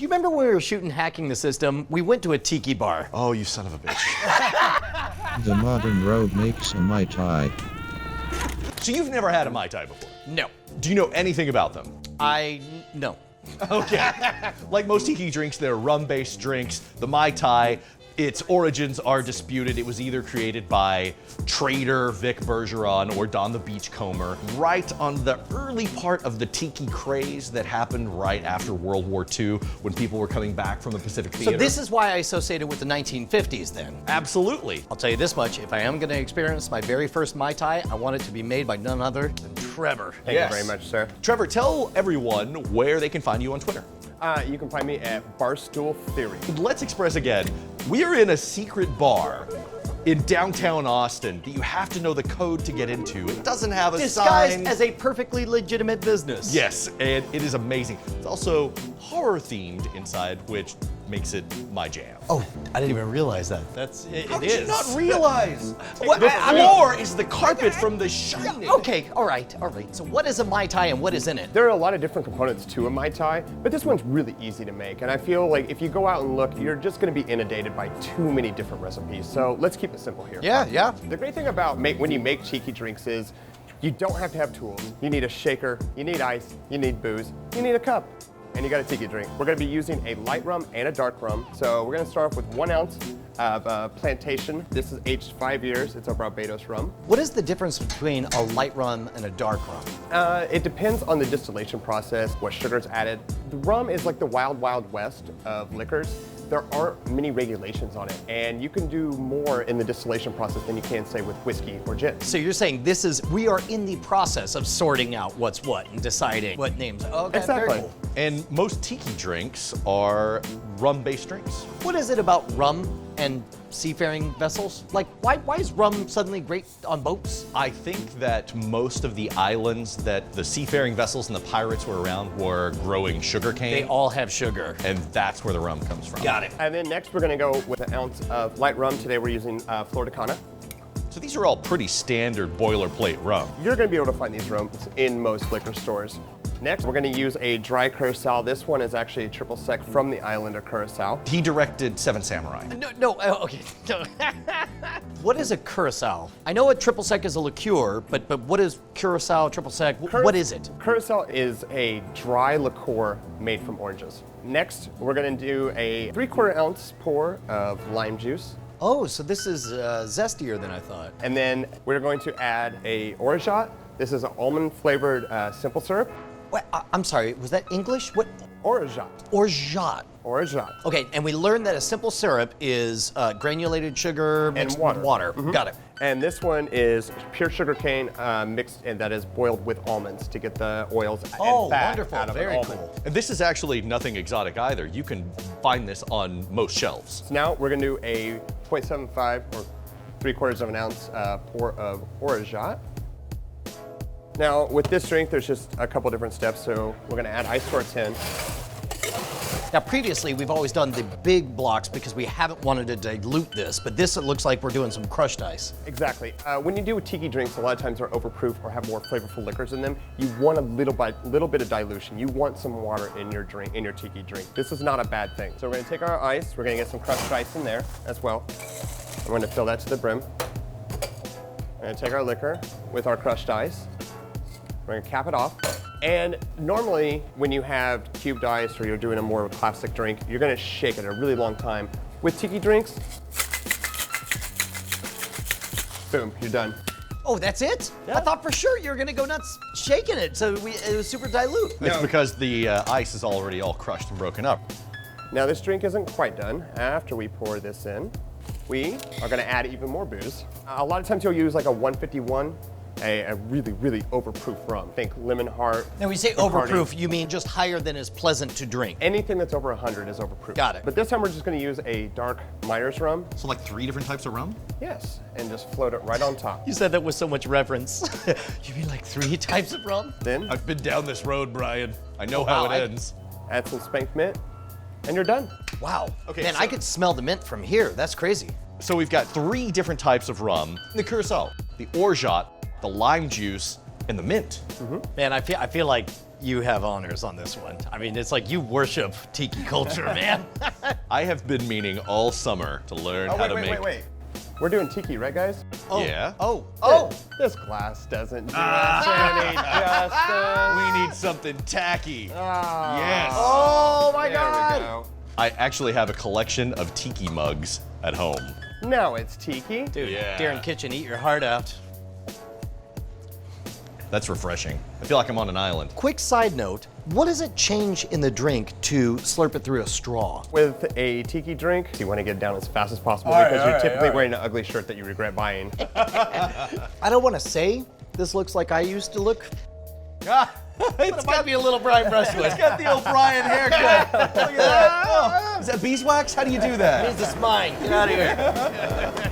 Do you remember when we were shooting Hacking the System? We went to a tiki bar. Oh, you son of a bitch. The modern road makes a Mai Tai. So you've never had a Mai Tai before? No. Do you know anything about them? No. Okay. Like most tiki drinks, they're rum-based drinks. The Mai Tai, its origins are disputed. It was either created by trader Vic Bergeron or Don the Beachcomber, right on the early part of the tiki craze that happened right after World War II when people were coming back from the Pacific Theater. So this is why I associate it with the 1950s then. Absolutely. I'll tell you this much, if I am gonna experience my very first Mai Tai, I want it to be made by none other than Trever. Thank you very much, sir. Trever, tell everyone where they can find you on Twitter. You can find me at Barstool Theory. Let's express again, we are in a secret bar in downtown Austin that you have to know the code to get into. It doesn't have a Disguised sign. as a perfectly legitimate business. Yes, and it is amazing. It's also horror themed inside, which makes it my jam. Oh, I didn't even realize that. How did you not realize? The I mean- floor is the carpet from The Shining. Okay, all right. So what is a Mai Tai and what is in it? There are a lot of different components to a Mai Tai, but this one's really easy to make. And I feel like if you go out and look, you're just gonna be inundated by too many different recipes. So let's keep it simple here. Yeah. The great thing about when you make tiki drinks is you don't have to have tools. You need a shaker, you need ice, you need booze, you need a cup, and you got a tiki drink. We're gonna be using a light rum and a dark rum. So we're gonna start off with 1 ounce of Plantation. This is aged 5 years. It's a Barbados rum. What is the difference between a light rum and a dark rum? It depends on the distillation process, what sugar's added. The rum is like the wild, wild west of liquors. There aren't many regulations on it, and you can do more in the distillation process than you can, say, with whiskey or gin. So you're saying we are in the process of sorting out what's what and deciding what names. Okay, Exactly. very cool. And most tiki drinks are rum-based drinks. What is it about rum and seafaring vessels? Like, why is rum suddenly great on boats? I think that most of the islands that the seafaring vessels and the pirates were around were growing sugarcane. They all have sugar. And that's where the rum comes from. Got it. And then next we're gonna go with 1 ounce of light rum. Today we're using Flor de Cana. So these are all pretty standard boilerplate rum. You're gonna be able to find these rums in most liquor stores. Next, we're gonna use a dry Curaçao. This one is actually a triple sec from the island of Curaçao. He directed Seven Samurai. No, okay. No. What is a Curaçao? I know a triple sec is a liqueur, but what is Curaçao triple sec? What is it? Curaçao is a dry liqueur made from oranges. Next, we're gonna do a 3/4 ounce pour of lime juice. Oh, so this is zestier than I thought. And then we're going to add a orgeat. This is an almond flavored simple syrup. What, I'm sorry, was that English? What? Orgeat. Orgeat. Orgeat. Okay, and we learned that a simple syrup is granulated sugar mixed water. with water. Mhm. Got it. And this one is pure sugar cane mixed, and that is boiled with almonds to get the oils Oh, and fat wonderful. out of Very an almond. cool. And this is actually nothing exotic either. You can find this on most shelves. So now we're gonna do a 0.75 or 3/4 of an ounce pour of orgeat. Now with this drink, there's just a couple different steps. So we're gonna add ice to our tin. Now, previously, we've always done the big blocks because we haven't wanted to dilute this, but this, it looks like we're doing some crushed ice. Exactly. When you do tiki drinks, a lot of times they're overproof or have more flavorful liquors in them. You want a little bit of dilution. You want some water in your drink, in your tiki drink. This is not a bad thing. So we're gonna take our ice, we're gonna get some crushed ice in there as well. We're gonna fill that to the brim. We're gonna take our liquor with our crushed ice. We're gonna cap it off. And normally, when you have cubed ice or you're doing a more classic drink, you're gonna shake it a really long time. With tiki drinks, boom, you're done. Oh, that's it? I thought for sure you were gonna go nuts shaking it, so it was super dilute. It's because the ice is already all crushed and broken up. Now this drink isn't quite done. After we pour this in, we are gonna add even more booze. A lot of times you'll use like a 151, a really, really overproof rum. Think Lemon Heart. Now, when you say Bacardi. overproof, you mean just higher than is pleasant to drink. Anything that's over 100 is overproof. Got it. But this time we're just gonna use a dark Meyer's rum. So like 3 different types of rum? Yes, and just float it right on top. You said that with so much reverence. You mean like 3 types of rum? Then I've been down this road, Brian. I know how Wow, it ends. add some spanked mint, and you're done. Wow. Okay, Man, so- I could smell the mint from here. That's crazy. So we've got 3 different types of rum. The Curaçao, the orgeat, the lime juice, and the mint. Man, I feel like you have honors on this one. I mean, it's like you worship tiki culture, man. I have been meaning all summer to learn how to make. Wait. We're doing tiki, right, guys? Yeah. Oh. This glass doesn't do us any justice. We need something tacky. Yes. Oh my There we God. go. I actually have a collection of tiki mugs at home. Now it's tiki. Dude, Yeah. Darren Kitchen, eat your heart out. That's refreshing. I feel like I'm on an island. Quick side note, what does it change in the drink to slurp it through a straw? With a tiki drink, you want to get it down as fast as possible because you're typically wearing an ugly shirt that you regret buying. I don't want to say this looks like I used to look. It's It might be a little Brian Brushwood. It's got the O'Brien haircut. Look at that. Oh, is that beeswax? How do you do that? This is mine. Get out of here.